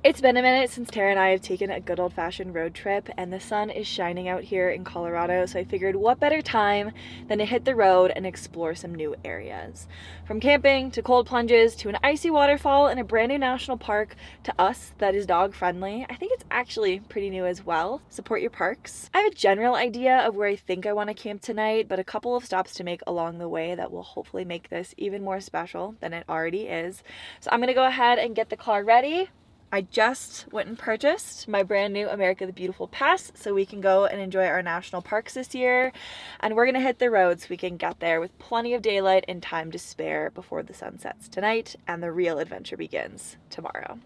It's been a minute since Tara and I have taken a good old-fashioned road trip, and the sun is shining out here in Colorado, so I figured what better time than to hit the road and explore some new areas. From camping to cold plunges to an icy waterfall in a brand new national park to us that is dog friendly. I think it's actually pretty new as well. Support your parks. I have a general idea of where I think I want to camp tonight, but a couple of stops to make along the way that will hopefully make this even more special than it already is. So I'm gonna go ahead and get the car ready. I just went and purchased my brand new America the Beautiful pass so we can go and enjoy our national parks this year. And we're gonna hit the road so we can get there with plenty of daylight and time to spare before the sun sets tonight and the real adventure begins tomorrow.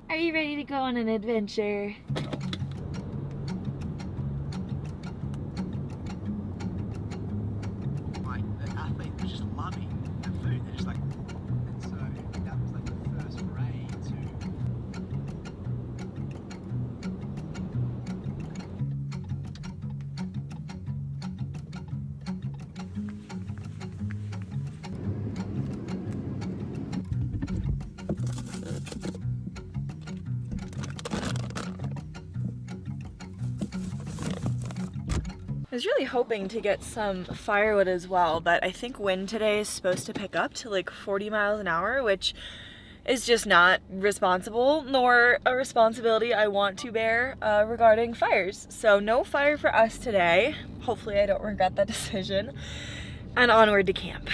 Are you ready to go on an adventure? Like, the athlete was just loving the food. They're just like, and so that was like the first ray to. I was really hoping to get some firewood as well, but I think wind today is supposed to pick up to like 40 miles an hour, which is just not responsible, nor a responsibility I want to bear regarding fires. So no fire for us today. Hopefully I don't regret that decision. And onward to camp.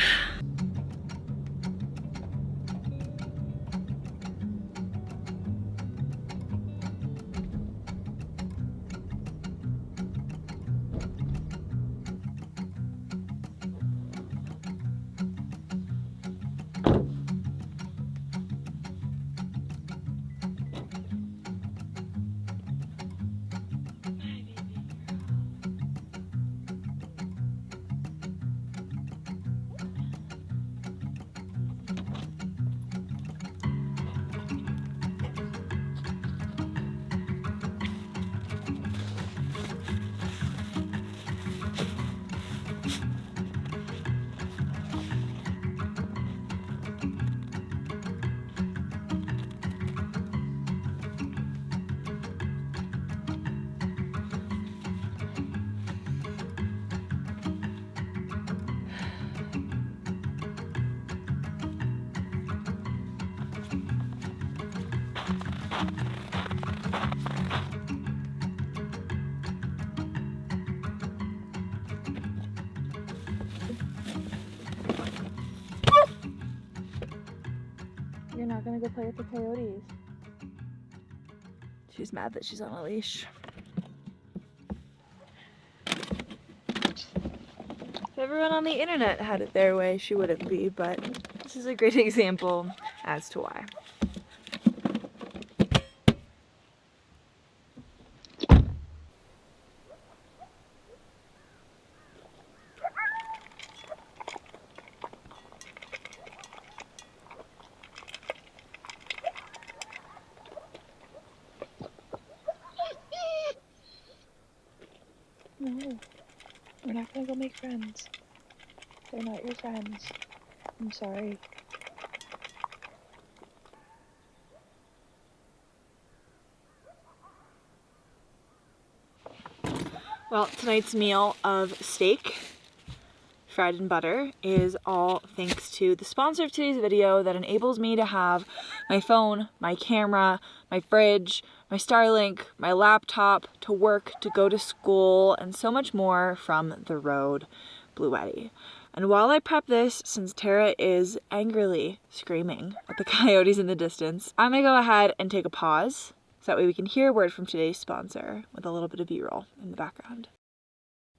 You're not gonna go play with the coyotes. She's mad that she's on a leash. If everyone on the internet had it their way, she wouldn't be, but this is a great example as to why. No, we're not gonna go make friends. They're not your friends. I'm sorry. Well, tonight's meal of steak, fried in butter, is all thanks to the sponsor of today's video that enables me to have my phone, my camera, my fridge, my Starlink, my laptop, to work, to go to school, and so much more from the road, Bluetti. And while I prep this, since Tara is angrily screaming at the coyotes in the distance, I'm gonna go ahead and take a pause, so that way we can hear a word from today's sponsor with a little bit of B-roll in the background.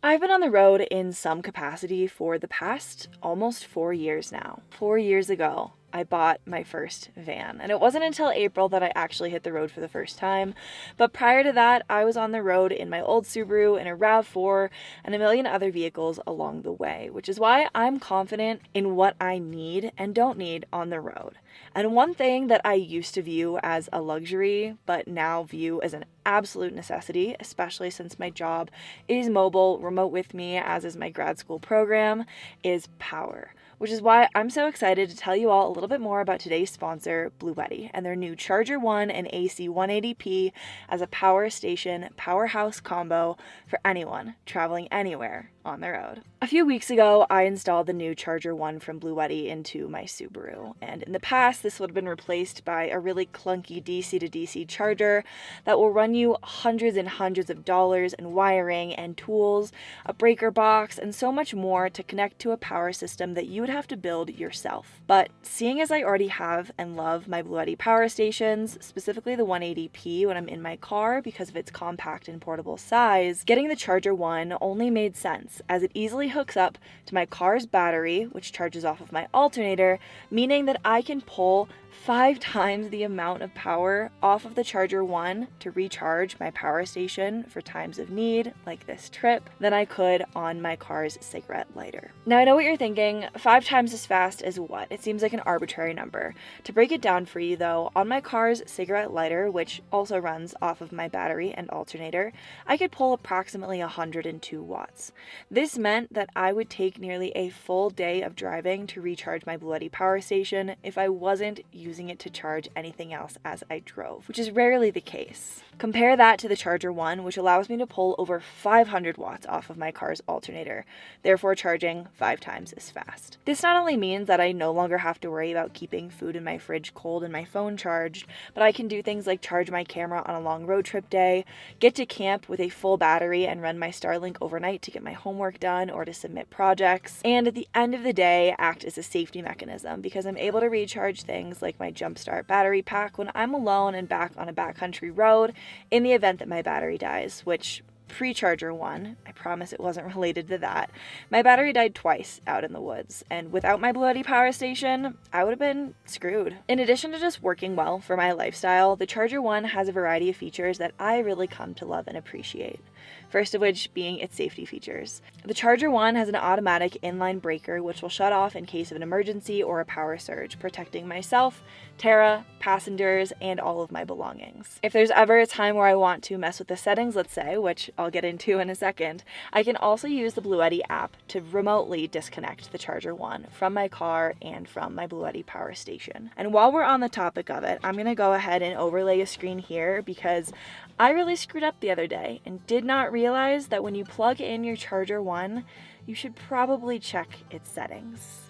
I've been on the road in some capacity for the past almost 4 years now. 4 years ago, I bought my first van, and it wasn't until April that I actually hit the road for the first time. But prior to that, I was on the road in my old Subaru, in a RAV4, and a million other vehicles along the way, which is why I'm confident in what I need and don't need on the road. And one thing that I used to view as a luxury, but now view as an absolute necessity, especially since my job is mobile, remote with me, as is my grad school program, is power. which is why I'm so excited to tell you all a little bit more about today's sponsor, Bluetti, and their new Charger 1 and AC 180p as a power station powerhouse combo for anyone traveling anywhere on the road. A few weeks ago, I installed the new Charger 1 from Bluetti into my Subaru, and in the past, this would have been replaced by a really clunky DC to DC charger that will run you hundreds and hundreds of dollars in wiring and tools, a breaker box, and so much more to connect to a power system that you would have to build yourself. But seeing as I already have and love my Bluetti power stations, specifically the 180p when I'm in my car because of its compact and portable size, getting the Charger 1 only made sense as it easily hooks up to my car's battery, which charges off of my alternator, meaning that I can pull 5 times the amount of power off of the Charger 1 to recharge my power station for times of need, like this trip, than I could on my car's cigarette lighter. Now I know what you're thinking, 5 times as fast as what? It seems like an arbitrary number. To break it down for you though, on my car's cigarette lighter, which also runs off of my battery and alternator, I could pull approximately 102 watts. This meant that I would take nearly a full day of driving to recharge my Bluetti power station if I wasn't using it to charge anything else as I drove, which is rarely the case. Compare that to the Charger 1, which allows me to pull over 500 watts off of my car's alternator, therefore charging 5 times as fast. This not only means that I no longer have to worry about keeping food in my fridge cold and my phone charged, but I can do things like charge my camera on a long road trip day, get to camp with a full battery and run my Starlink overnight to get my homework done or to submit projects, and at the end of the day act as a safety mechanism because I'm able to recharge things like my Jumpstart battery pack when I'm alone and back on a backcountry road in the event that my battery dies, which pre-Charger 1, I promise it wasn't related to that, my battery died twice out in the woods, and without my Bluetti power station, I would have been screwed. In addition to just working well for my lifestyle, the Charger 1 has a variety of features that I really come to love and appreciate. First of which being its safety features. The Charger 1 has an automatic inline breaker which will shut off in case of an emergency or a power surge, protecting myself, Tara, passengers, and all of my belongings. If there's ever a time where I want to mess with the settings, let's say, which I'll get into in a second, I can also use the Bluetti app to remotely disconnect the Charger 1 from my car and from my Bluetti power station. And while we're on the topic of it, I'm going to go ahead and overlay a screen here because I really screwed up the other day and did not realize that when you plug in your Charger 1, you should probably check its settings.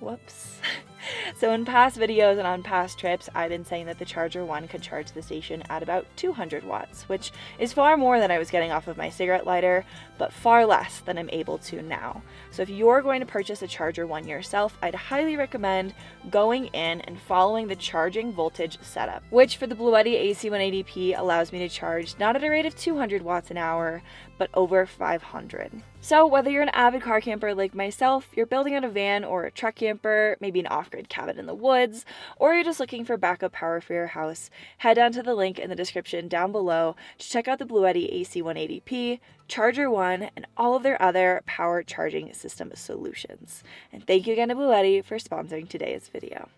Whoops. So in past videos and on past trips, I've been saying that the Charger 1 could charge the station at about 200 watts, which is far more than I was getting off of my cigarette lighter, but far less than I'm able to now. So if you're going to purchase a Charger 1 yourself, I'd highly recommend going in and following the charging voltage setup, which for the Bluetti AC 180p allows me to charge not at a rate of 200 watts an hour, but over 500. So whether you're an avid car camper like myself, you're building out a van or a truck camper, maybe an off-grid cabin in the woods, or you're just looking for backup power for your house, head down to the link in the description down below to check out the Bluetti AC 180p, Charger 1, and all of their other power charging system solutions. And thank you again to Bluetti for sponsoring today's video.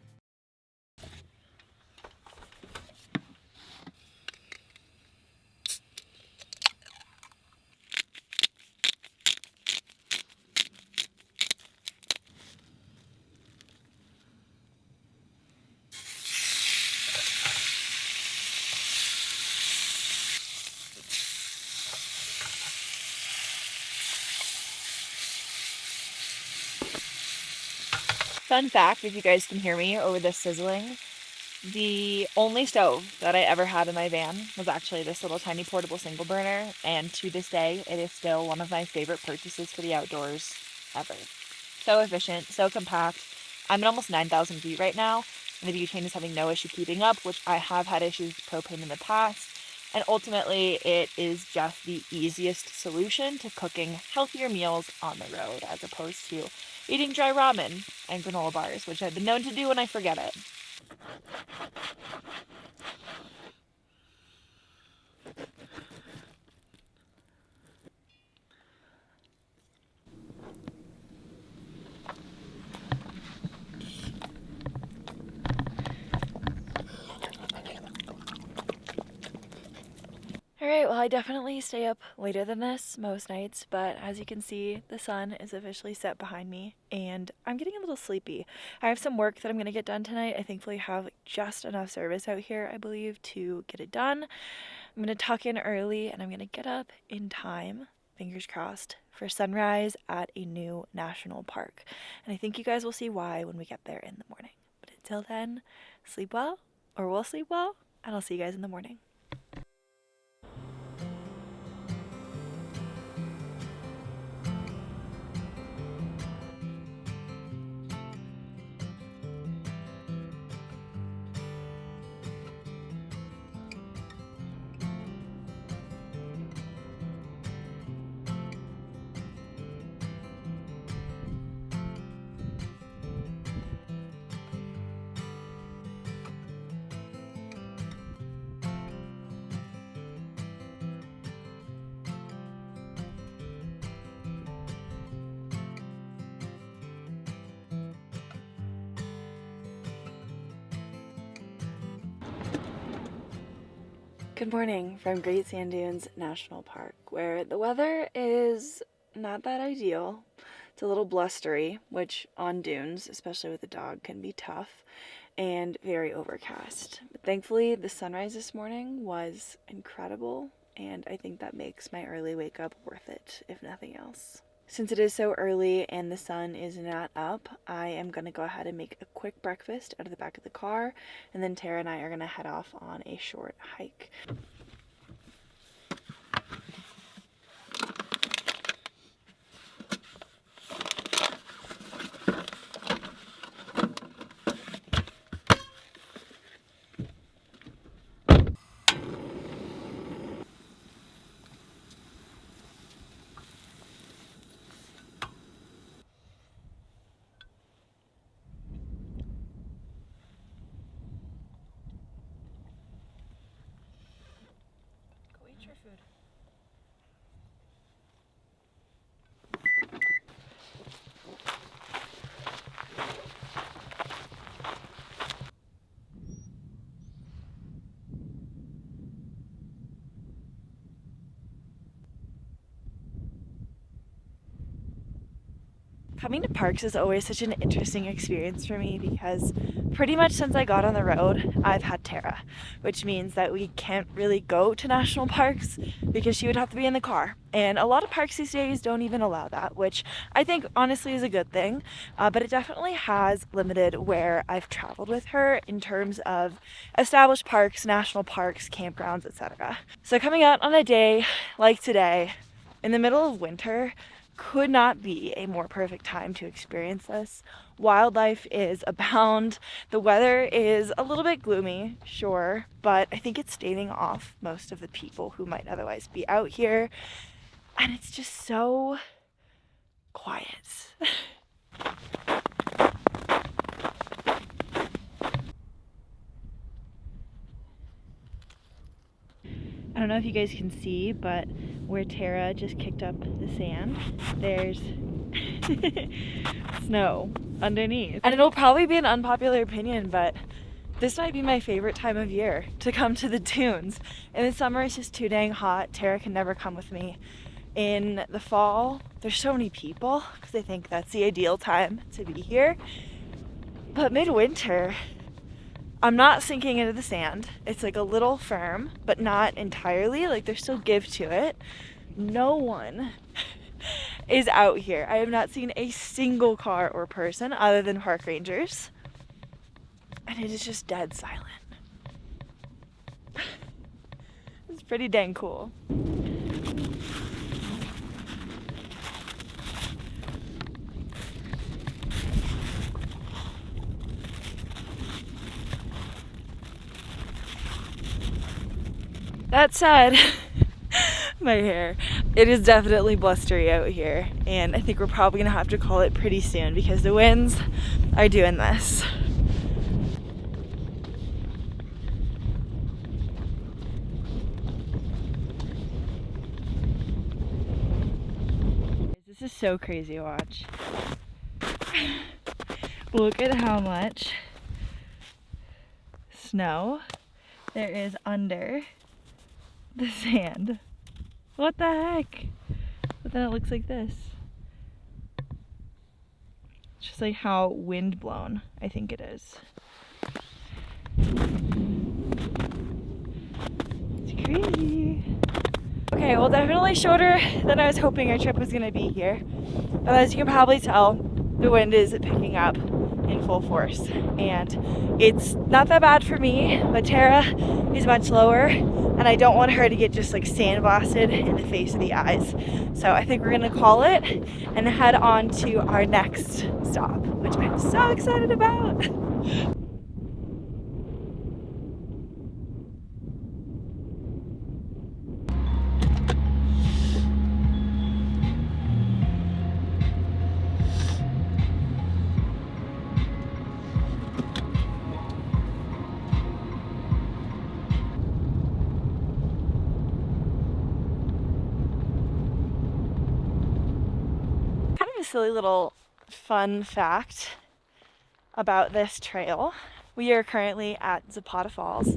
Fun fact, if you guys can hear me over this sizzling, the only stove that I ever had in my van was actually this little tiny portable single burner, and to this day, it is still one of my favorite purchases for the outdoors ever. So efficient, so compact. I'm at almost 9,000 feet right now, and the butane is having no issue keeping up, which I have had issues with propane in the past. And ultimately, it is just the easiest solution to cooking healthier meals on the road, as opposed to eating dry ramen and granola bars, which I've been known to do when I forget it. Alright, well I definitely stay up later than this most nights, but as you can see, the sun is officially set behind me and I'm getting a little sleepy. I have some work that I'm going to get done tonight. I thankfully have just enough service out here, I believe, to get it done. I'm going to tuck in early and I'm going to get up in time, fingers crossed, for sunrise at a new national park. And I think you guys will see why when we get there in the morning. But until then, sleep well, or we'll sleep well, and I'll see you guys in the morning. Good morning from Great Sand Dunes National Park, where the weather is not that ideal. It's a little blustery, which on dunes, especially with a dog, can be tough, and very overcast. But thankfully, the sunrise this morning was incredible, and I think that makes my early wake up worth it, if nothing else. Since it is so early and the sun is not up, I am going to go ahead and make a quick breakfast out of the back of the car, and then Tara and I are going to head off on a short hike. Go eat your food. Coming to parks is always such an interesting experience for me because pretty much since I got on the road, I've had Tara, which means that we can't really go to national parks because she would have to be in the car. And a lot of parks these days don't even allow that, which I think honestly is a good thing, but it definitely has limited where I've traveled with her in terms of established parks, national parks, campgrounds, etc. So coming out on a day like today, in the middle of winter, could not be a more perfect time to experience this. Wildlife is abound. The weather is a little bit gloomy, sure, but I think it's staving off most of the people who might otherwise be out here. And it's just so quiet. I don't know if you guys can see, but where Tara just kicked up the sand, there's snow underneath. And it'll probably be an unpopular opinion, but this might be my favorite time of year to come to the dunes. In the summer, it's just too dang hot. Tara can never come with me. In the fall, there's so many people because I think that's the ideal time to be here. But midwinter, I'm not sinking into the sand. It's like a little firm, but not entirely. Like there's still give to it. No one is out here. I have not seen a single car or person other than park rangers. And it is just dead silent. It's pretty dang cool. That said, my hair, it is definitely blustery out here, and I think we're probably gonna have to call it pretty soon because the winds are doing this. This is so crazy to watch. Look at how much snow there is under the sand. What the heck? But then it looks like this. It's just like how wind blown I think it is. It's crazy. Okay, well, definitely shorter than I was hoping our trip was gonna be here. But as you can probably tell, the wind is picking up in full force. And it's not that bad for me, but Tara is much lower, and I don't want her to get just like sandblasted in the face of the eyes. So I think we're gonna call it and head on to our next stop, which I'm so excited about. Kind of a silly little fun fact about this trail. We are currently at Zapata Falls.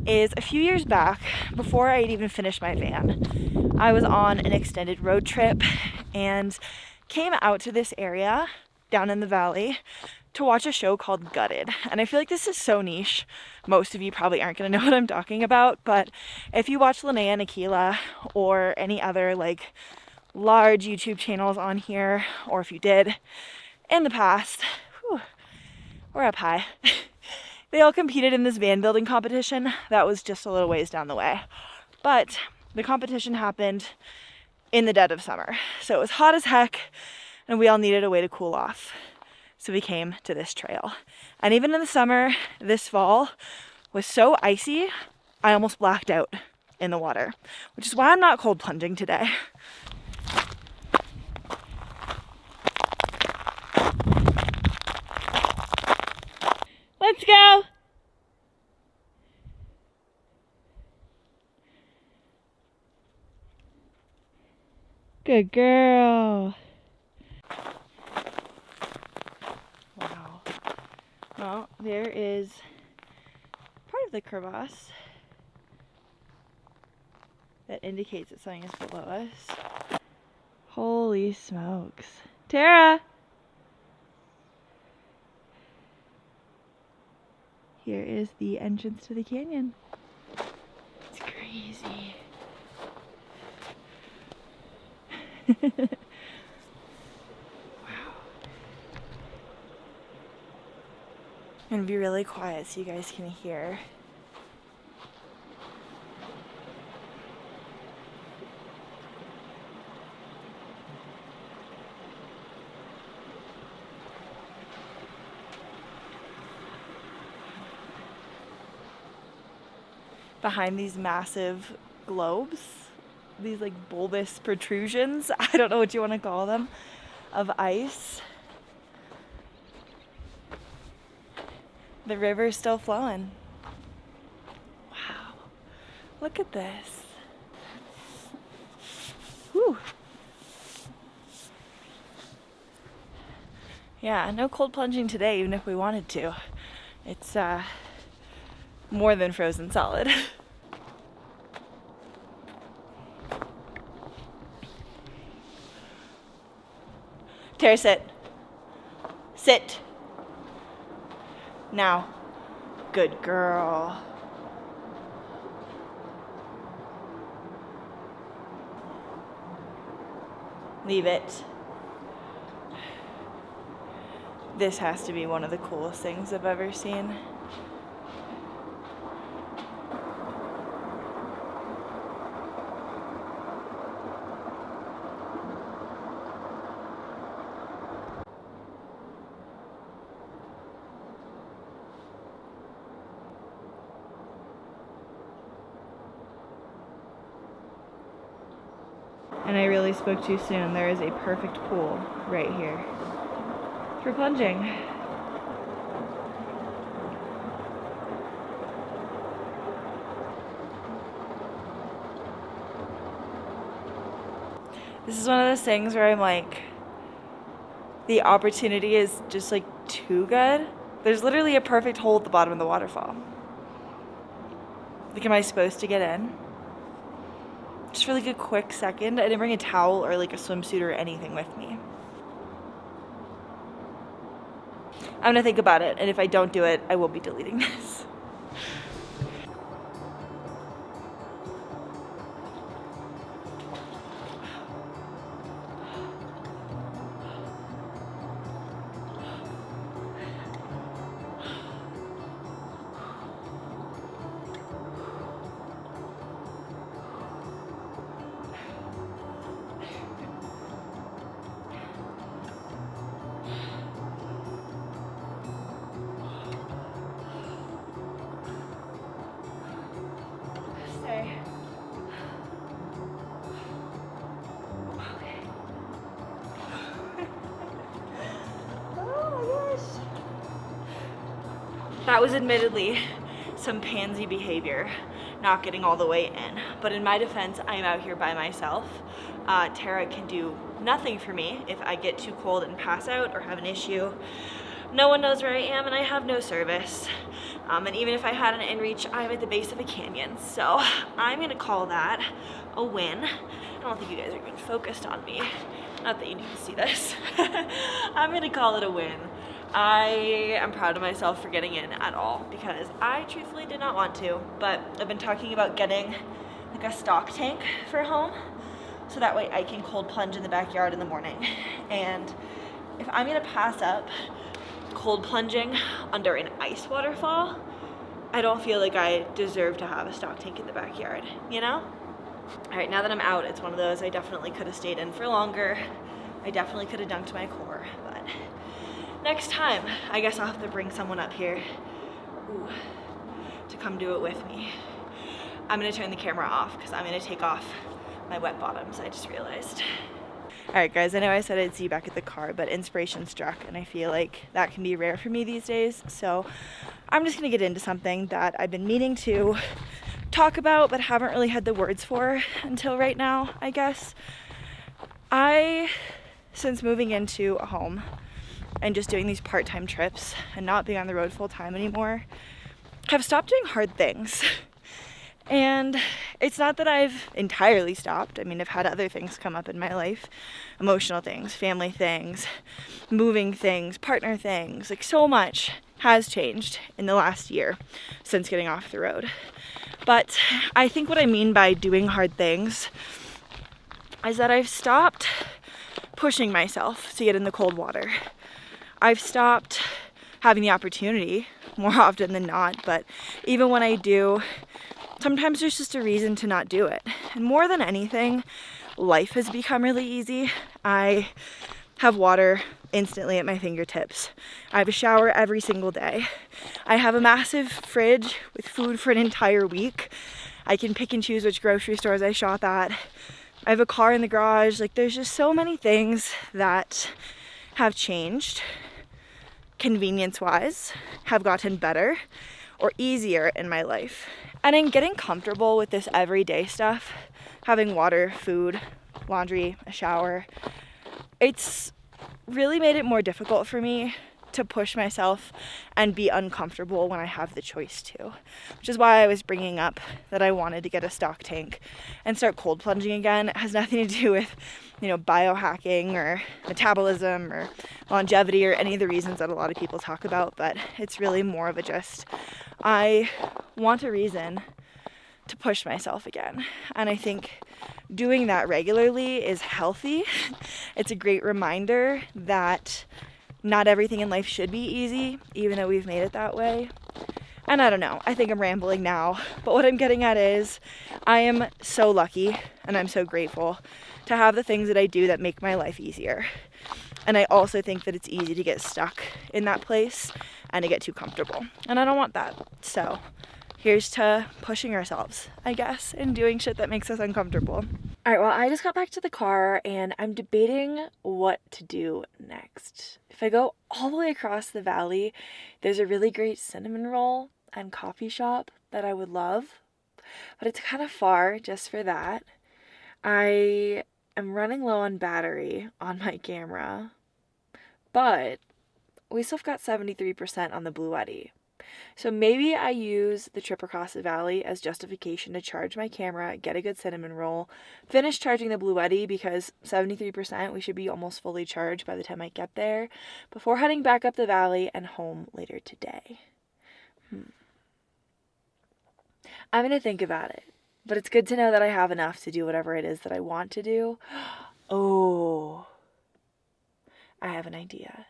Is a few years back, before I had even finished my van, I was on an extended road trip and came out to this area down in the valley to watch a show called Gutted. And I feel like this is so niche. Most of you probably aren't gonna know what I'm talking about, but if you watch Linnea and Akila or any other like large YouTube channels on here, or if you did in the past, whew, we're up high. They all competed in this van building competition that was just a little ways down the way. But the competition happened in the dead of summer. So it was hot as heck and we all needed a way to cool off. So we came to this trail. And even in the summer, this fall was so icy, I almost blacked out in the water, which is why I'm not cold plunging today. Let's go! Good girl. Wow. Well, there is part of the crevasse that indicates that something is below us. Holy smokes. Tara! Here is the entrance to the canyon. It's crazy. Wow. I'm gonna be really quiet so you guys can hear. Behind these massive globes, these like bulbous protrusions, I don't know what you want to call them, of ice. The river's still flowing. Wow, look at this. Whew. Yeah, no cold plunging today, even if we wanted to. It's more than frozen solid. Tara, sit. Sit. Now. Good girl. Leave it. This has to be one of the coolest things I've ever seen. And I really spoke too soon. There is a perfect pool right here for plunging. This is one of those things where I'm like, the opportunity is just like too good. There's literally a perfect hole at the bottom of the waterfall. Like, am I supposed to get in? just for like a quick second. I didn't bring a towel or like a swimsuit or anything with me. I'm gonna think about it, and if I don't do it, I will be deleting this. Stay. Okay. Oh my gosh. That was admittedly some pansy behavior, not getting all the way in. But in my defense, I'm out here by myself. Tara can do nothing for me if I get too cold and pass out or have an issue. No one knows where I am, and I have no service. And even if I had an inReach, I'm at the base of a canyon. So I'm gonna call that a win. I don't think you guys are even focused on me. Not that you need to see this. I'm gonna call it a win. I am proud of myself for getting in at all because I truthfully did not want to, but I've been talking about getting like a stock tank for home so that way I can cold plunge in the backyard in the morning. And if I'm gonna pass up cold plunging under an ice waterfall, I don't feel like I deserve to have a stock tank in the backyard, you know? All right, now that I'm out, it's one of those I definitely could have stayed in for longer. I definitely could have dunked my core, but next time, I guess I'll have to bring someone up here to come do it with me. I'm gonna turn the camera off because I'm gonna take off my wet bottoms, I just realized. All right, guys, I know I said I'd see you back at the car, but inspiration struck, and I feel like that can be rare for me these days. So I'm just gonna get into something that I've been meaning to talk about, but haven't really had the words for until right now, I guess. Since moving into a home and just doing these part-time trips and not being on the road full-time anymore, have stopped doing hard things. And it's not that I've entirely stopped. I mean, I've had other things come up in my life, emotional things, family things, moving things, partner things. Like, so much has changed in the last year since getting off the road. But I think what I mean by doing hard things is that I've stopped pushing myself to get in the cold water. I've stopped having the opportunity more often than not, but even when I do, sometimes there's just a reason to not do it. And more than anything, life has become really easy. I have water instantly at my fingertips. I have a shower every single day. I have a massive fridge with food for an entire week. I can pick and choose which grocery stores I shop at. I have a car in the garage. Like, there's just so many things that have changed, convenience-wise, have gotten better or easier in my life. And in getting comfortable with this everyday stuff, having water, food, laundry, a shower, it's really made it more difficult for me to push myself and be uncomfortable when I have the choice to. Which is why I was bringing up that I wanted to get a stock tank and start cold plunging again. It has nothing to do with, biohacking or metabolism or longevity or any of the reasons that a lot of people talk about, but it's really more of a just, I want a reason to push myself again. And I think doing that regularly is healthy. It's a great reminder that not everything in life should be easy, even though we've made it that way. And I don't know, I think I'm rambling now, but what I'm getting at is I am so lucky and I'm so grateful to have the things that I do that make my life easier. And I also think that it's easy to get stuck in that place and to get too comfortable. And I don't want that. So here's to pushing ourselves, I guess, and doing shit that makes us uncomfortable. All right, well, I just got back to the car and I'm debating what to do next. If I go all the way across the valley, there's a really great cinnamon roll and coffee shop that I would love, but it's kind of far just for that. I am running low on battery on my camera, but we still got 73% on the Blue Yeti. So maybe I use the trip across the valley as justification to charge my camera, get a good cinnamon roll, finish charging the Bluetti because 73%, we should be almost fully charged by the time I get there, before heading back up the valley and home later today. I'm going to think about it, but it's good to know that I have enough to do whatever it is that I want to do. Oh, I have an idea.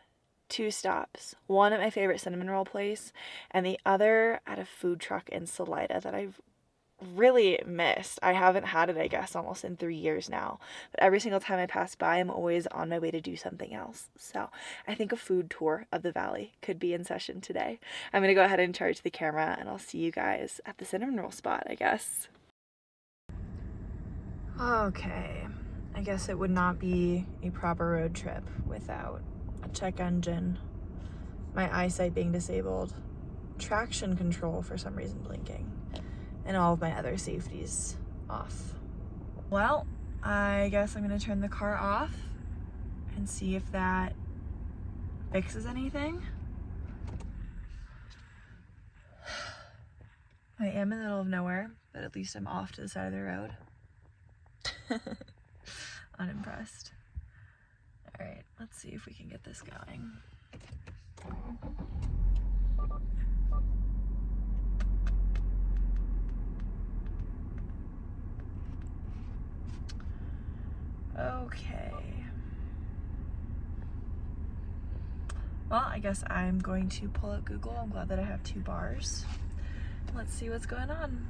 2 stops. One at my favorite cinnamon roll place, and the other at a food truck in Salida that I've really missed. I haven't had it, I guess, almost in 3 years now. But every single time I pass by, I'm always on my way to do something else. So I think a food tour of the valley could be in session today. I'm going to go ahead and charge the camera, and I'll see you guys at the cinnamon roll spot, I guess. Okay. I guess it would not be a proper road trip without a check engine, my eyesight being disabled, traction control for some reason blinking, and all of my other safeties off. Well, I guess I'm gonna turn the car off and see if that fixes anything. I am in the middle of nowhere, but at least I'm off to the side of the road. Unimpressed. All right, let's see if we can get this going. Okay. Well, I guess I'm going to pull out Google. I'm glad that I have 2 bars. Let's see what's going on.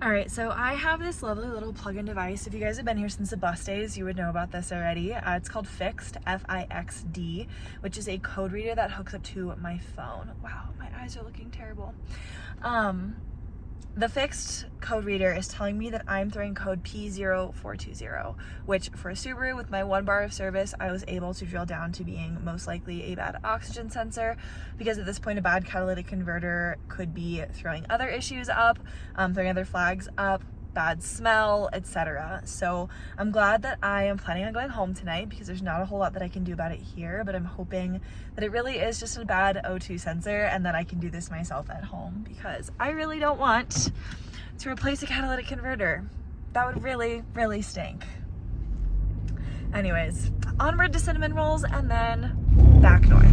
All right, so I have this lovely little plug-in device. If you guys have been here since the bus days, you would know about this already. It's called Fixed, F-I-X-D, which is a code reader that hooks up to my phone. Wow, my eyes are looking terrible. The Fixed code reader is telling me that I'm throwing code P0420, which for a Subaru with my 1 bar of service, I was able to drill down to being most likely a bad oxygen sensor, because at this point a bad catalytic converter could be throwing other issues up, throwing other flags up, bad smell, etc. So I'm glad that I am planning on going home tonight, because there's not a whole lot that I can do about it here, but I'm hoping that it really is just a bad O2 sensor and that I can do this myself at home, because I really don't want to replace a catalytic converter. That would really, really stink. Anyways, onward to cinnamon rolls and then back north.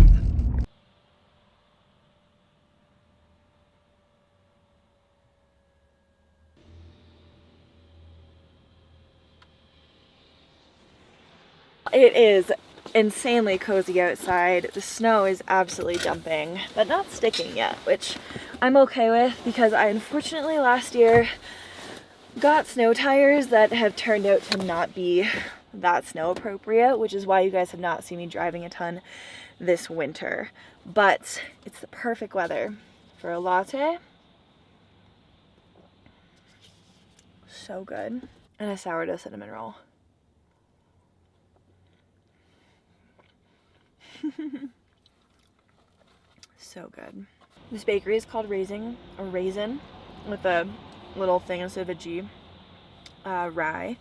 It is insanely cozy outside. The snow is absolutely dumping, but not sticking yet, which I'm okay with, because I unfortunately last year got snow tires that have turned out to not be that snow appropriate, which is why you guys have not seen me driving a ton this winter. But it's the perfect weather for a latte. So good. And a sourdough cinnamon roll. So good. This bakery is called Raisin, with a little thing instead of a G, rye,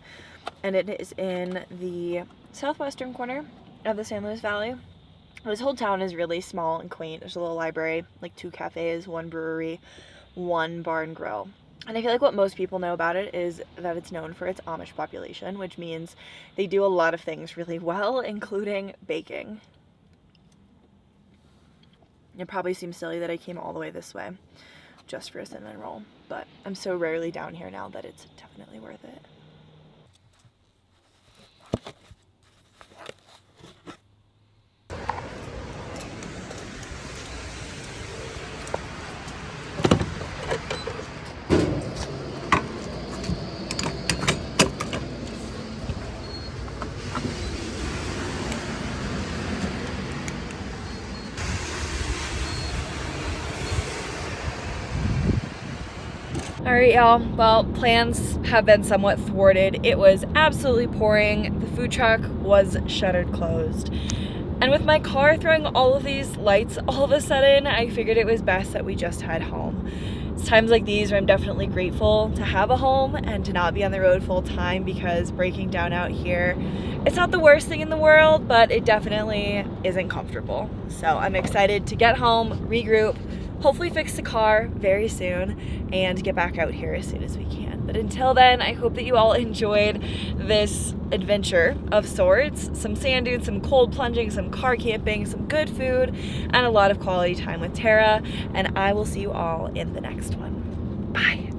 and it is in the southwestern corner of the San Luis Valley. This whole town is really small and quaint. There's a little library, like 2 cafes, 1 brewery, 1 bar and grill. And I feel like what most people know about it is that it's known for its Amish population, which means they do a lot of things really well, including baking. It probably seems silly that I came all the way this way just for a cinnamon roll, but I'm so rarely down here now that it's definitely worth it. Alright y'all, well, plans have been somewhat thwarted. It was absolutely pouring. The food truck was shuttered closed. And with my car throwing all of these lights all of a sudden, I figured it was best that we just head home. It's times like these where I'm definitely grateful to have a home and to not be on the road full time, because breaking down out here, it's not the worst thing in the world, but it definitely isn't comfortable. So I'm excited to get home, regroup, hopefully fix the car very soon and get back out here as soon as we can. But until then, I hope that you all enjoyed this adventure of sorts. Some sand dunes, some cold plunging, some car camping, some good food, and a lot of quality time with Tara. And I will see you all in the next one. Bye.